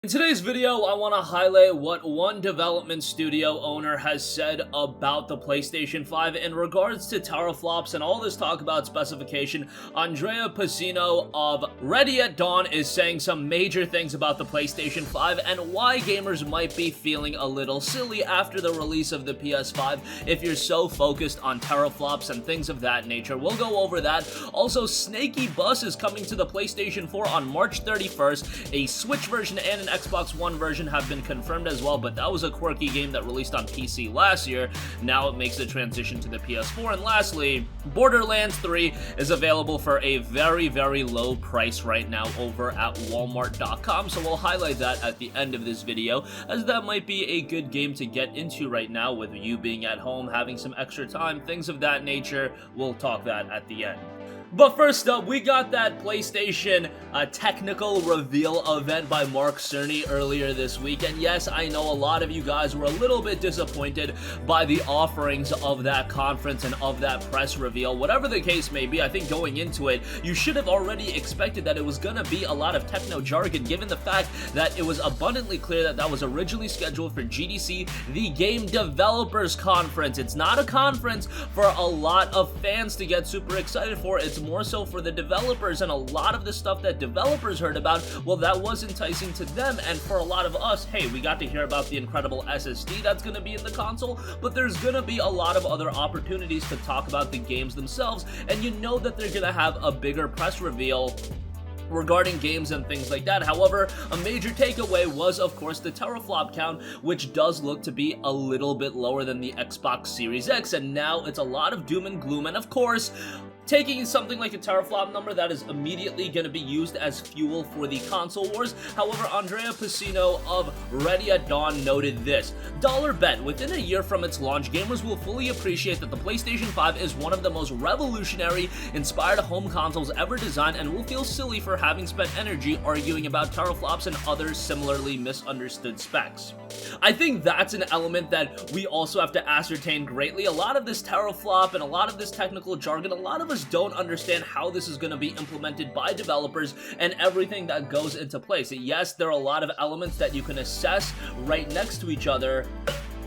In today's video, I want to highlight what one development studio owner has said about the PlayStation 5 in regards to teraflops and all this talk about specification. Andrea Pacino of Ready at Dawn is saying some major things about the PlayStation 5 and why gamers might be feeling a little silly after the release of the PS5 if you're so focused on teraflops and things of that nature. We'll go over that. Also, Snakeybus is coming to the PlayStation 4 on March 31st. A Switch version and an Xbox One version have been confirmed as well, but that was a quirky game that released on PC last year. Now it makes the transition to the PS4. And lastly, Borderlands 3 is available for a very, very low price right now over at Walmart.com, so we'll highlight that at the end of this video, as that might be a good game to get into right now with you being at home, having some extra time, things of that nature. We'll talk that at the end. But first up, we got that PlayStation technical reveal event by Mark Cerny earlier this week, and yes, I know a lot of you guys were a little bit disappointed by the offerings of that conference and of that press reveal. Whatever the case may be, I think going into it, you should have already expected that it was gonna be a lot of techno jargon, given the fact that it was abundantly clear that that was originally scheduled for GDC, the Game Developers Conference. It's not a conference for a lot of fans to get super excited for. It's more so for the developers, and a lot of the stuff that developers heard about, well, that was enticing to them, and for a lot of us, hey, we got to hear about the incredible SSD that's going to be in the console, but there's going to be a lot of other opportunities to talk about the games themselves, and you know that they're going to have a bigger press reveal regarding games and things like that. However, a major takeaway was, of course, the teraflop count, which does look to be a little bit lower than the Xbox Series X, and now it's a lot of doom and gloom, and of course, taking something like a teraflop number that is immediately going to be used as fuel for the console wars. However, Andrea Pacino of Ready at Dawn noted this: "Dollar bet, within a year from its launch, gamers will fully appreciate that the PlayStation 5 is one of the most revolutionary, inspired home consoles ever designed, and will feel silly for having spent energy arguing about teraflops and other similarly misunderstood specs." I think that's an element that we also have to ascertain greatly. A lot of this teraflop and a lot of this technical jargon, a lot of us don't understand how this is going to be implemented by developers and everything that goes into place. Yes, there are a lot of elements that you can assess right next to each other,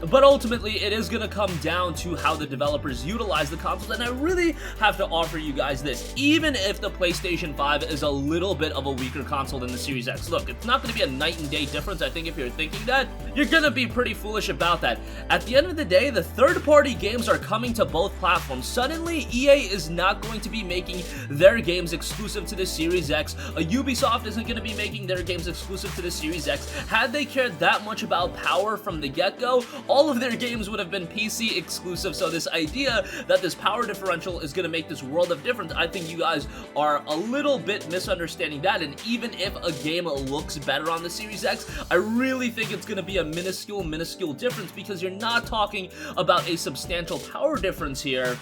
but ultimately, it is going to come down to how the developers utilize the consoles, and I really have to offer you guys this. Even if the PlayStation 5 is a little bit of a weaker console than the Series X, look, it's not going to be a night and day difference. I think if you're thinking that, you're going to be pretty foolish about that. At the end of the day, the third-party games are coming to both platforms. Suddenly, EA is not going to be making their games exclusive to the Series X. Ubisoft isn't going to be making their games exclusive to the Series X. Had they cared that much about power from the get-go, all of their games would have been PC exclusive, so this idea that this power differential is going to make this world of difference, I think you guys are a little bit misunderstanding that, and even if a game looks better on the Series X, I really think it's going to be a minuscule difference, because you're not talking about a substantial power difference here.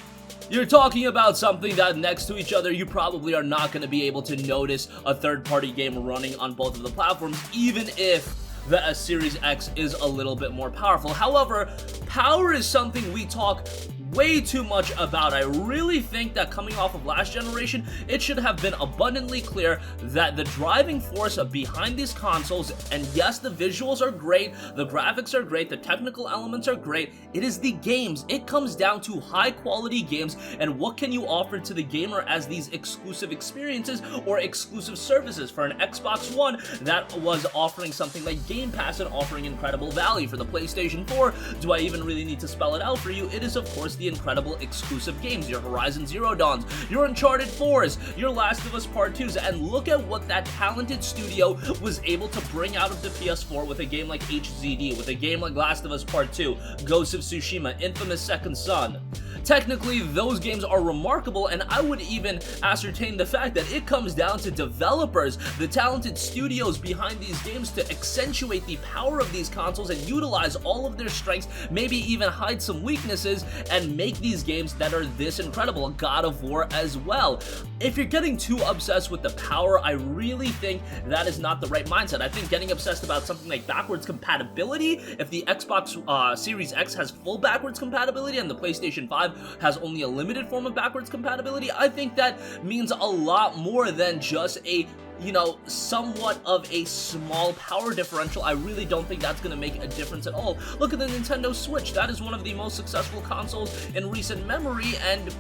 You're talking about something that next to each other, you probably are not going to be able to notice a third-party game running on both of the platforms, even if the Series X is a little bit more powerful. However, power is something we talk way too much about. I really think that coming off of last generation, it should have been abundantly clear that the driving force behind these consoles, and yes, the visuals are great, the graphics are great, the technical elements are great, it is the games. It comes down to high quality games and what can you offer to the gamer as these exclusive experiences or exclusive services. For an Xbox One, that was offering something like Game Pass and offering incredible value. For the PlayStation 4, do I even really need to spell it out for you? It is, of course, the incredible exclusive games, your Horizon Zero Dawns, your Uncharted 4s, your Last of Us Part 2s, and look at what that talented studio was able to bring out of the PS4 with a game like HZD, with a game like Last of Us Part 2, Ghost of Tsushima, Infamous Second Son. Technically, those games are remarkable, and I would even ascertain the fact that it comes down to developers, the talented studios behind these games, to accentuate the power of these consoles and utilize all of their strengths, maybe even hide some weaknesses, and make these games that are this incredible. God of War as well. If you're getting too obsessed with the power, I really think that is not the right mindset. I think getting obsessed about something like backwards compatibility, if the Xbox Series X has full backwards compatibility and the PlayStation 5 has only a limited form of backwards compatibility, I think that means a lot more than just a you know, somewhat of a small power differential, I really don't think that's going to make a difference at all. Look at the Nintendo Switch. That is one of the most successful consoles in recent memory, and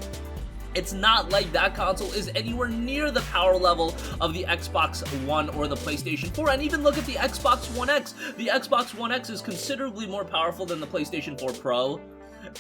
it's not like that console is anywhere near the power level of the Xbox One or the PlayStation 4. And even look at the Xbox One X. The Xbox One X is considerably more powerful than the PlayStation 4 Pro.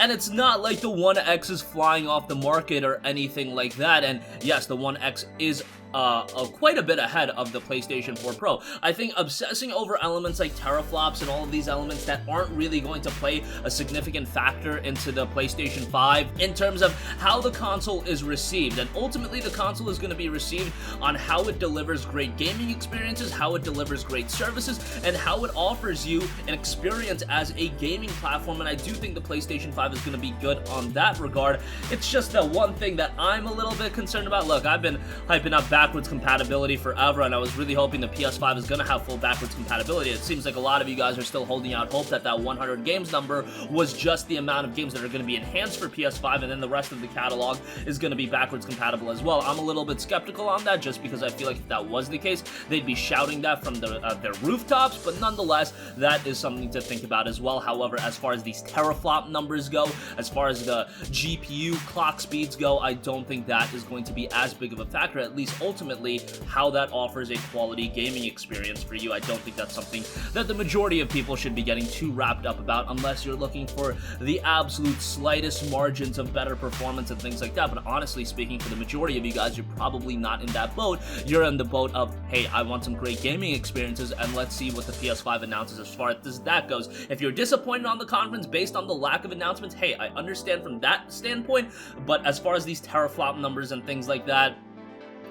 And it's not like the One X is flying off the market or anything like that. And yes, the One X is quite a bit ahead of the PlayStation 4 Pro. I think obsessing over elements like teraflops and all of these elements that aren't really going to play a significant factor into the PlayStation 5 in terms of how the console is received. And ultimately, the console is going to be received on how it delivers great gaming experiences, how it delivers great services, and how it offers you an experience as a gaming platform. And I do think the PlayStation 5 is going to be good on that regard. It's just the one thing that I'm a little bit concerned about. Look, I've been hyping up backwards compatibility forever, and I was really hoping the PS5 is going to have full backwards compatibility. It seems like a lot of you guys are still holding out hope that that 100 games number was just the amount of games that are going to be enhanced for PS5, and then the rest of the catalog is going to be backwards compatible as well. I'm a little bit skeptical on that, just because I feel like if that was the case, they'd be shouting that from their rooftops, but nonetheless, that is something to think about as well. However, as far as these teraflop numbers go, as far as the GPU clock speeds go, I don't think that is going to be as big of a factor, at least ultimately how that offers a quality gaming experience for you. I don't think that's something that the majority of people should be getting too wrapped up about, unless you're looking for the absolute slightest margins of better performance and things like that. But honestly speaking, for the majority of you guys, you're probably not in that boat. You're in the boat of, hey, I want some great gaming experiences, and let's see what the PS5 announces as far as that goes. If you're disappointed on the conference based on the lack of announcements, hey, I understand from that standpoint, but as far as these teraflop numbers and things like that,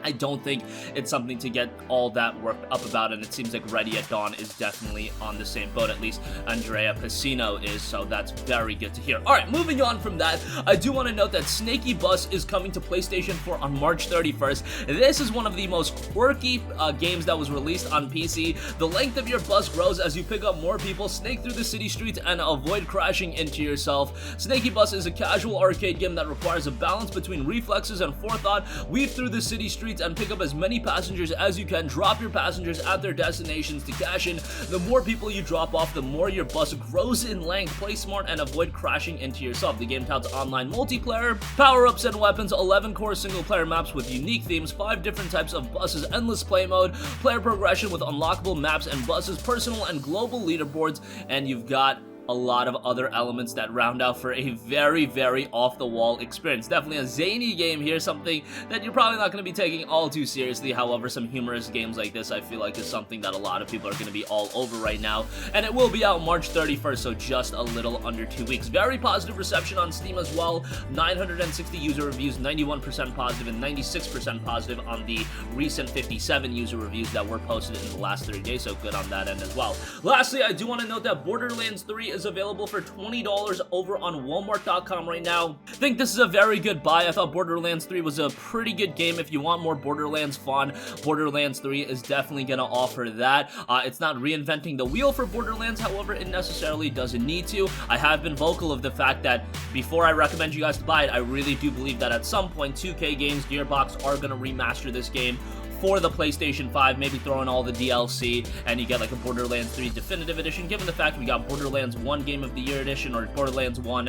I don't think it's something to get all that worked up about, and it seems like Ready at Dawn is definitely on the same boat. At least Andrea Pacino is, so that's very good to hear. Alright, moving on from that, I do want to note that Snakeybus is coming to PlayStation 4 on March 31st. This is one of the most quirky games that was released on PC. The length of your bus grows as you pick up more people, snake through the city streets, and avoid crashing into yourself. Snakeybus is a casual arcade game that requires a balance between reflexes and forethought. Weave through the city streets and pick up as many passengers as you can. Drop your passengers at their destinations to cash in. The more people you drop off, the more your bus grows in length. Play smart and avoid crashing into yourself. The game touts online multiplayer, power-ups and weapons, 11 core single-player maps with unique themes, 5 different types of buses, endless play mode, player progression with unlockable maps and buses, personal and global leaderboards, and you've got a lot of other elements that round out for a very, very off-the-wall experience. Definitely a zany game here, something that you're probably not going to be taking all too seriously. However, some humorous games like this, I feel like, is something that a lot of people are going to be all over right now, and it will be out March 31st, so just a little under 2 weeks. Very positive reception on Steam as well. 960 user reviews, 91% positive and 96% positive on the recent 57 user reviews that were posted in the last 30 days, so good on that end as well. Lastly, I do want to note that Borderlands 3 is available for $20 over on Walmart.com right now. I think this is a very good buy. I thought Borderlands 3 was a pretty good game. If you want more Borderlands fun, Borderlands 3 is definitely going to offer that. It's not reinventing the wheel for Borderlands, however, it necessarily doesn't need to. I have been vocal of the fact that before I recommend you guys to buy it, I really do believe that at some point 2K Games, Gearbox are going to remaster this game for the PlayStation 5, maybe throw in all the DLC, and you get like a Borderlands 3 Definitive Edition, given the fact we got Borderlands 1 Game of the Year Edition, or Borderlands 1,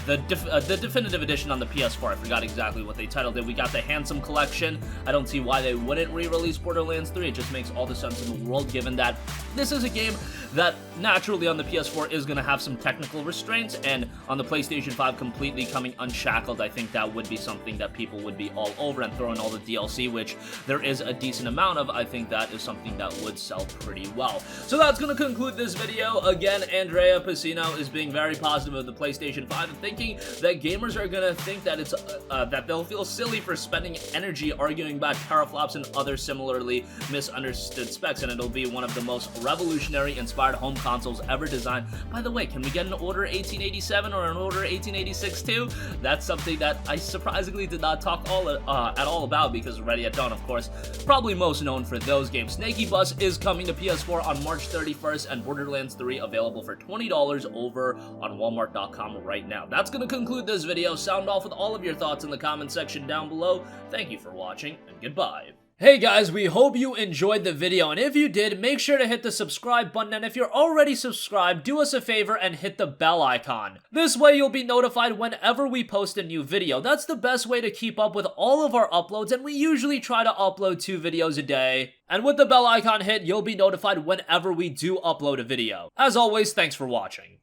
the Definitive Edition on the PS4, I forgot exactly what they titled it. We got the Handsome Collection. I don't see why they wouldn't re-release Borderlands 3, it just makes all the sense in the world, given that this is a game that naturally on the PS4 is going to have some technical restraints, and on the PlayStation 5 completely coming unshackled, I think that would be something that people would be all over, and throw in all the DLC, which there is a decent amount of. I think that is something that would sell pretty well. So that's going to conclude this video. Again, Andrea Pacino is being very positive of the PlayStation 5 and thinking that gamers are going to think that it's that they'll feel silly for spending energy arguing about teraflops and other similarly misunderstood specs, and it'll be one of the most revolutionary inspired home consoles ever designed. By the way, can we get an Order 1887 or an Order 1886 too? That's something that I surprisingly did not talk at all about, because Ready at Dawn, of course, probably most known for those games. Snakeybus is coming to PS4 on March 31st, and Borderlands 3 available for $20 over on Walmart.com right now. That's going to conclude this video. Sound off with all of your thoughts in the comment section down below. Thank you for watching, and goodbye. Hey guys, we hope you enjoyed the video, and if you did, make sure to hit the subscribe button, and if you're already subscribed, do us a favor and hit the bell icon. This way you'll be notified whenever we post a new video. That's the best way to keep up with all of our uploads, and we usually try to upload 2 videos a day. And with the bell icon hit, you'll be notified whenever we do upload a video. As always, thanks for watching.